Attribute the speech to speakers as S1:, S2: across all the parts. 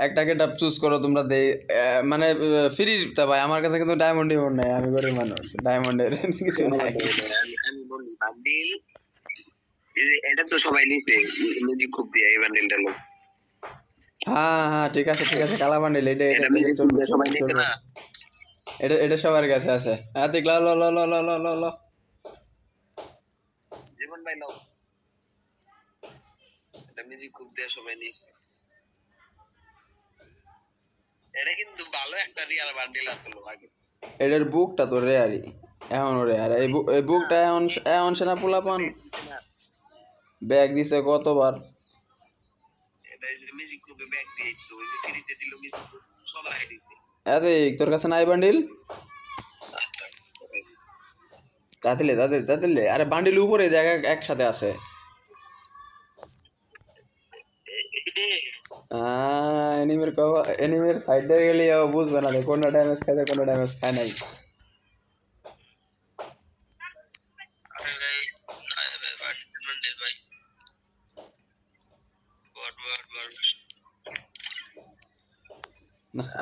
S1: একটা getup choose করো তোমরা দেই মানে ফ্রি তা ভাই আমার কাছে কিন্তু ডায়মন্ড ডিমন্ড নাই আমি গরিব মানুষ ডায়মন্ডের কিছু নাই
S2: আমি বলি বান্ডিল এটা তো সবাই নিছে মিউজিক খুব দিয়ে এই বান্ডিলটা লোক
S1: হ্যাঁ ঠিক আছে কালা বান্ডিল এটা
S2: মিউজিক খুব দিয়ে সবাই নিছে না
S1: এটা সবার কাছে আছে হ্যাঁ দেখ ল
S2: জীবন ভাই নাও এটা মিউজিক খুব দিয়ে সবাই নিছে এটা কিন্তু ভালো একটা রিয়াল বান্ডিল আসলো আগে
S1: এটার বুকটা তো রেয়ারই এখন রেয়ার এই বুকটা এখন সেনা পোলাপান ব্যাগ দিছে কতবার
S2: এটা যে মিউজিক খুব ব্যাগ দিয়ে তো ওই যে ফ্রিতে দিল মিউজিক খুব সবাই দিছে
S1: আরে তোর কাছে নাই বান্ডিল তাতে আরে বান্ডিল উপরে জায়গা একসাথে আছে এনিমের সাইড দিয়ে গেলে বুঝবে না কোনটা ড্যামেজ খাইছে কোনটা ড্যামেজ খায় নাই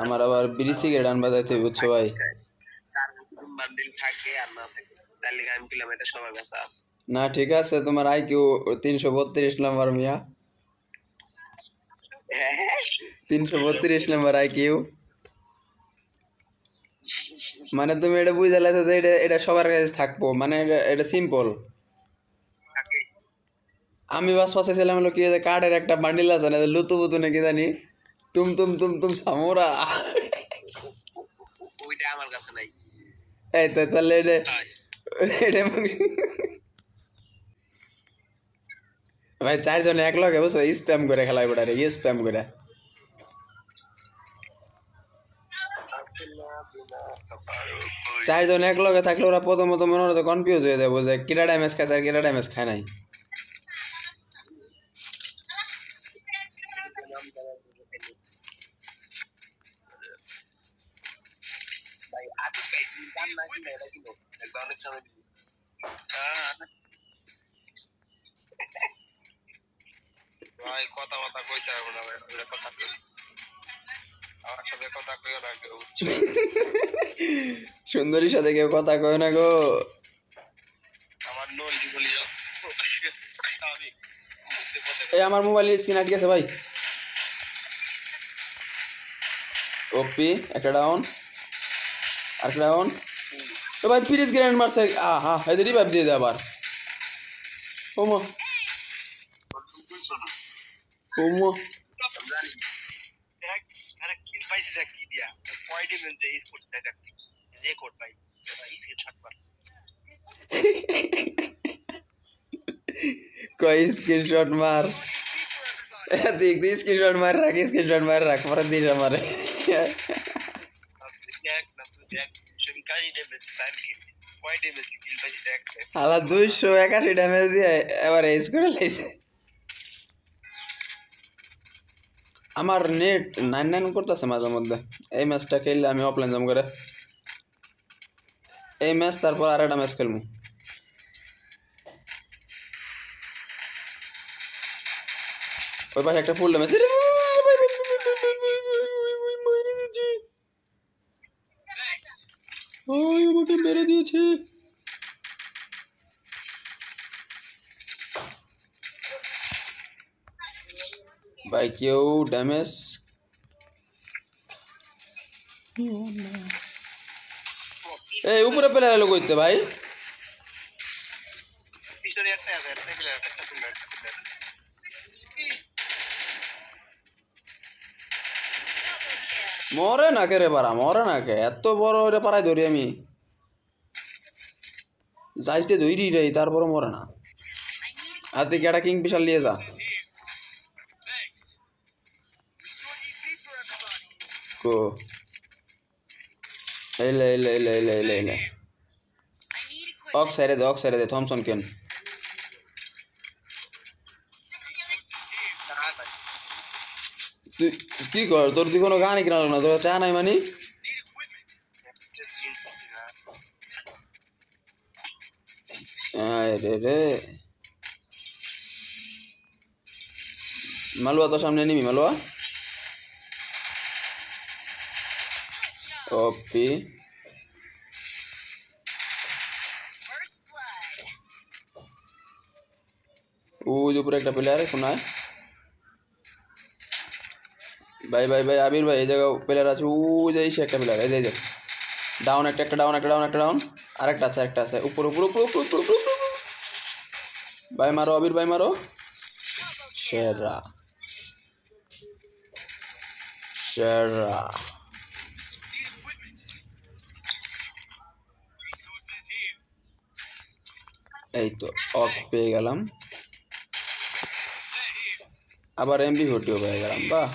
S1: আমার আবার বিড়ি সিগারেট আনবা যাইতে বুঝছো ভাই
S2: তার কাছে বান্ডিল থাকে আর না থাকে তাহলে আমি কিলোমিটার সবার কাছে আছে
S1: না ঠিক আছে তোমার আইকিউ 332 নাম্বার মিয়া 332 নাম্বার আইকিউ মানে তুমি এটা বুঝে লাইছো যে এটা সবার কাছে থাকবো মানে এটা সিম্পল আমি বাস পাশাইছিলাম হলো কি কার্ডের একটা বান্ডিল আছে না লুতুপুতু নাকি জানি তুম সামোরা
S2: ওইটা আমার কাছে নাই
S1: এই তো তাহলে এটা ভাই চারজনে এক লগে বুঝছো স্প্যাম করে খেলায় ওটা রে স্প্যাম করে চারজন এক লগে থাকলে ওরা প্রথমত মনে হতো কনফিউজ হয়ে যাবো যে কিরা ড্যামেজ খাইছে আর কিরা ড্যামেজ খায় নাই
S2: কথা কইতে হবে না কথা আমার সাথে কথা কইও না কেউ
S1: সুন্দরীর সাথে কেউ কথা কয় না গো
S2: আমার নলি বলি যাও
S1: এই আমার মোবাইলের স্ক্রিন আটকে গেছে ভাই ওপি একটা ডাউন আরেকটা ডাউন তো ভাই প্লিজ গ্র্যান্ড মারছে হ্যাঁ এদের রিভাইভ দিয়ে দে আবার ওমো
S2: জানি আরে কি পাইছে দেখ কি দিয়া পয়েন্টে মেনতে এই স্পোর্টটা দেখ যে কোড ভাই স্ক্রিনশট মার
S1: কই স্ক্রিনশট মার দেখ দি স্ক্রিনশট মার রাখ পরে দিস আমারে
S2: দেখ না তুই দেখ তুমি কাজি দেবে টাইম কি পয়েন্টে মেসি কিল পাইছে দেখ
S1: হালা 281 ড্যামেজ দিয়ে এবার এজ করে লাইছে আমার নেট 99 করতেছে মাঝে মধ্যে এই ম্যাচটা খেললে আমি অফলাইন যাম করে এই ম্যাচ তারপর আরেকটা ম্যাচ খেলবো ওই পাশে একটা ফুল ড্যামেজ ওই আমাকে মেরে দিয়েছে ভাই কেউ ড্যামেজ এই উপরে পেলে এলো কইতে ভাই
S2: পিছনে একটা আছে একটা প্লেয়ার
S1: মরে না কে রে পারা মরে না কে এত বড় ওটা পাড়ায় ধরি আমি যাইতে ধরি রে তারপর মরে না হাতে কি একটা কিং বিশাল নিয়ে যা কো এলে অক সাইডে দে থমসন কেন তুই কি কর তোর তুই কোনো গানই কিনা না তোর চা নাই মানে রে মালুয়া তোর সামনে নিবি মালুয়া ওপি ওই যে উপরে একটা প্লেয়ার কোনায় ভাই ভাই ভাই আবির ভাই এই জায়গায় প্লেয়ার আছে ওই যে সে একটা প্লেয়ার এই যে ডাউন একটা ডাউন একটা ডাউন আরেকটা আছে উপর উপর উপর উপর উপর উপর উপর ভাই মারো আবির ভাই মারো সেরা সেরা এই তো অফ পেয়ে গেলাম আবার এমবি ভর্তিও পেয়ে গেলাম বাহ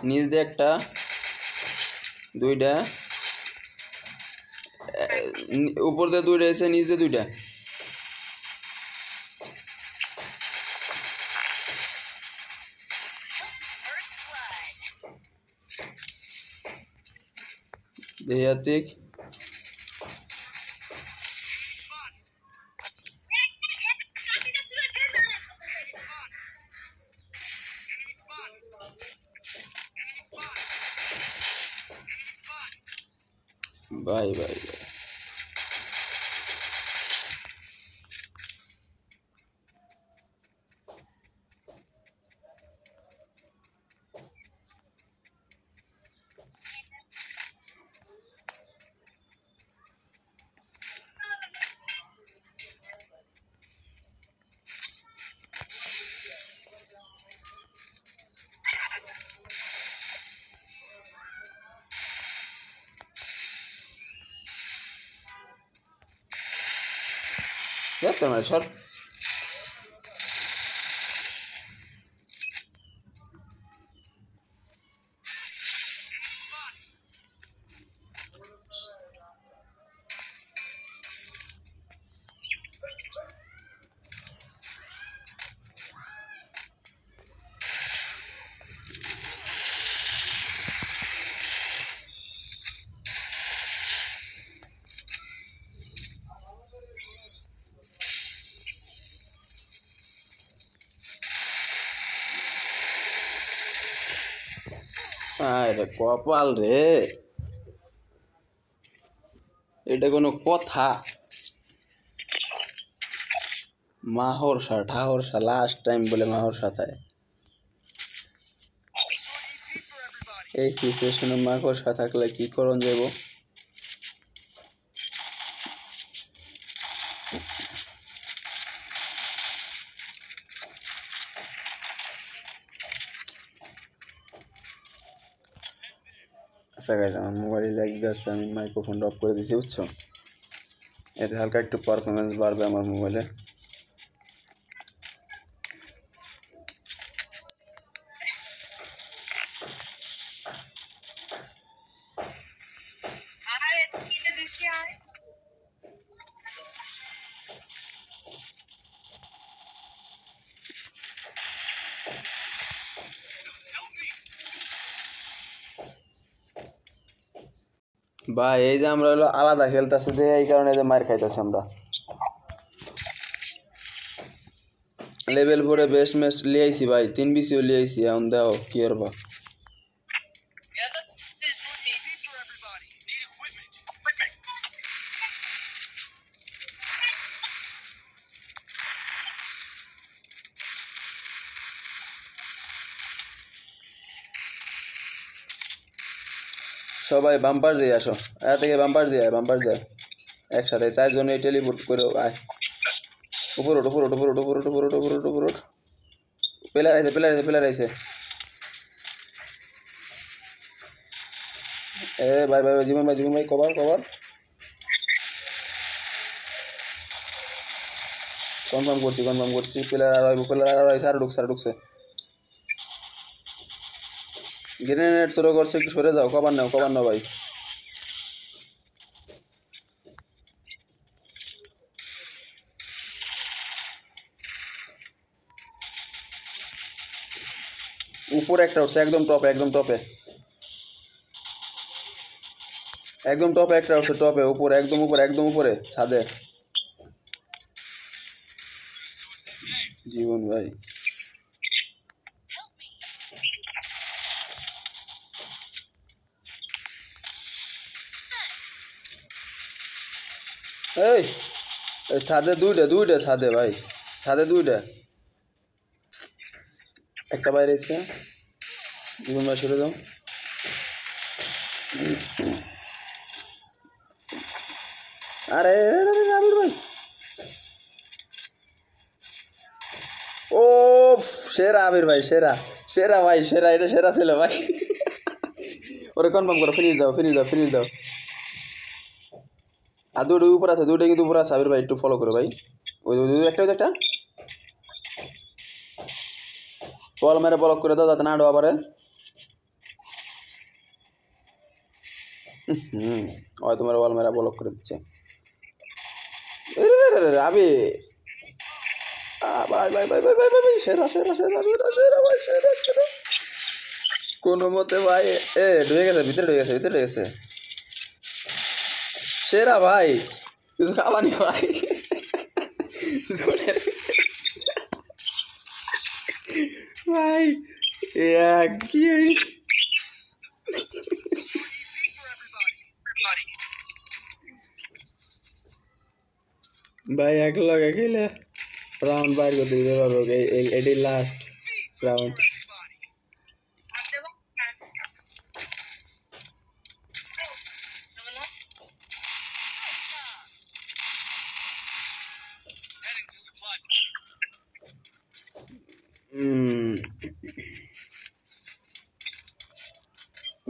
S1: নিচ দিয়ে একটা দুইটা উপর দিয়ে দুইটা এসে নিচ দিয়ে দুইটা দেহাতিক বাই বাই বাই দেখতে মানে সর আরে কপাল রে এটা কোনো কথা ঠাহরসা লাস্ট টাইম বলে মাহরসা থাকে এই সিচুয়েশনে মাকড়সা থাকলে কি করণ যাব আচ্ছা গাইস আমার মোবাইলে লাইক দিচ্ছে আমি মাইক্রোফোনটা অফ করে দিয়েছি বুঝছো এতে হালকা একটু পারফরমেন্স বাড়বে আমার মোবাইলে বা এই যে আমরা হলো আলাদা খেলতেছি যে এই কারণে যে মার খাইতেছি আমরা লেভেল 4 এ বেস্ট ম্যাচ লিয়েছি ভাই 3 বিসিও লিয়েছি এখন দাও কি করব সবাই বাম্পার দিয়ে আসো এ থেকে বাম্পার দিয়ে একসাথে চারজনে টেলিপোর্ট করে আয় উপর ওঠ উপর ওঠ উপর ওঠ উপর ওঠ উপর ওঠ উপর ওঠ উপর ওঠ প্লেয়ার আইছে এ ভাই ভাই জীবন ভাই কভার কনফার্ম করছি প্লেয়ার আর আইছে আর ঢুকছে গ্রেনেড থ্রো করছে একটু সরে যাও কভার নাও ভাই উপরে একটা উঠছে একদম টপে একদম টপে একদম টপে একটা উঠছে টপে উপরে একদম উপরে ছাদে জীবন ভাই এই এই ছাদে দুইটা ছাদে ভাই ছাদে দুইটা একটা বাইরে এসছে জীবন ভাই সরে যাও আরে আবির ভাই ও সেরা আবির ভাই সেরা সেরা ভাই সেরা এটা সেরা ছিল ভাই ওরে কনফার্ম করো ফিনিশ দাও আর দুটো উপর আছে দুটো কিন্তু উপর আছে আবির ভাই একটু ফলো করো ভাই ওই একটা বল মেরে ব্লক করে দাও যাতে না আডো আবার ওই তোমার বল মেরা ব্লক করে দিচ্ছে আবি ভাই সেরা কোনো মতে ভাই ঢুকে গেছে ভিতরে ঢুকে গেছে সেরা ভাই কিছু খাবানি ভাই ভাই কি ভাই এক লগে খেলে রাউন্ড বাইর করে দিতে পারবো এটি লাস্ট রাউন্ড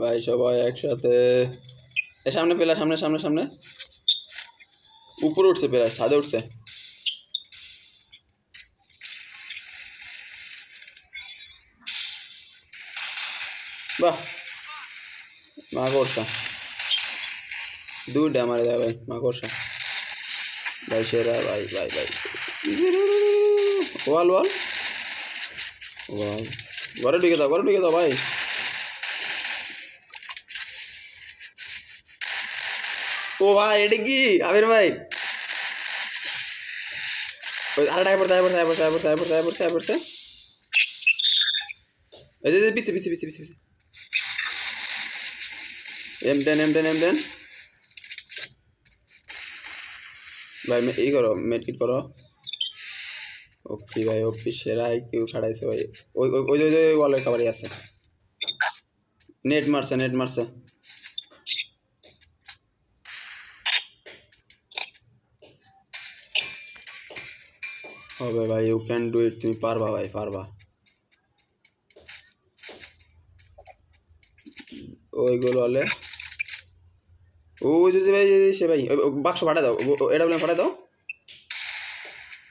S1: ভাই সবাই একসাথে সামনে পেলা সামনে উপরে উঠছে পেলা ছাদে উঠছে বাহ মাকড়সা দুইটা মারে দেয় ভাই মাকড়সা ভাই সেরা ভাই ওয়াল ঘরে ঢুকে দাও ভাই ও ভাই এটা কি আবির ভাই আরেকটা পড়ছে পিছে M10 ভাই এই করো মেডকিট করো ওকে ভাই ওপি সেরা কিউ খাড়াইছে ভাই ওই ওয়ালের কাভারই আছে নেট মারছে হবে ভাই ইউ ক্যান ডু ইট তুমি পারবা ভাই ওইগুলো হলে ওই যে ভাই সে ভাই বাক্স ফাটা দাও এটা বলে ফাটা দাও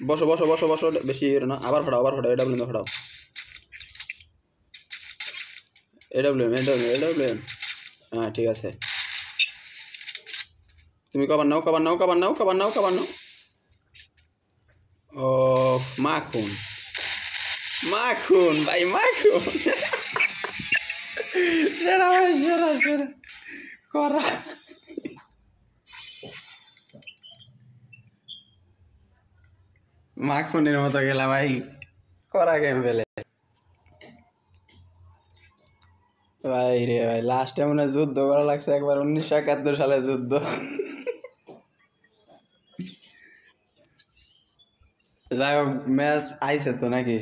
S1: বসো বেশি না আবার ফাটাও এটা বলে ফাটাও এডব্লিউএম হ্যাঁ ঠিক আছে তুমি কবার নাও ও মাখন ভাই সেরা করা মাখনের মতো গেলা ভাই করা গেম ফেলে ভাই রে ভাই লাস্টে মনে যুদ্ধ করা লাগছে একবার 1971 সালে যুদ্ধ যাই হোক ম্যাচ আইছে তো নাকি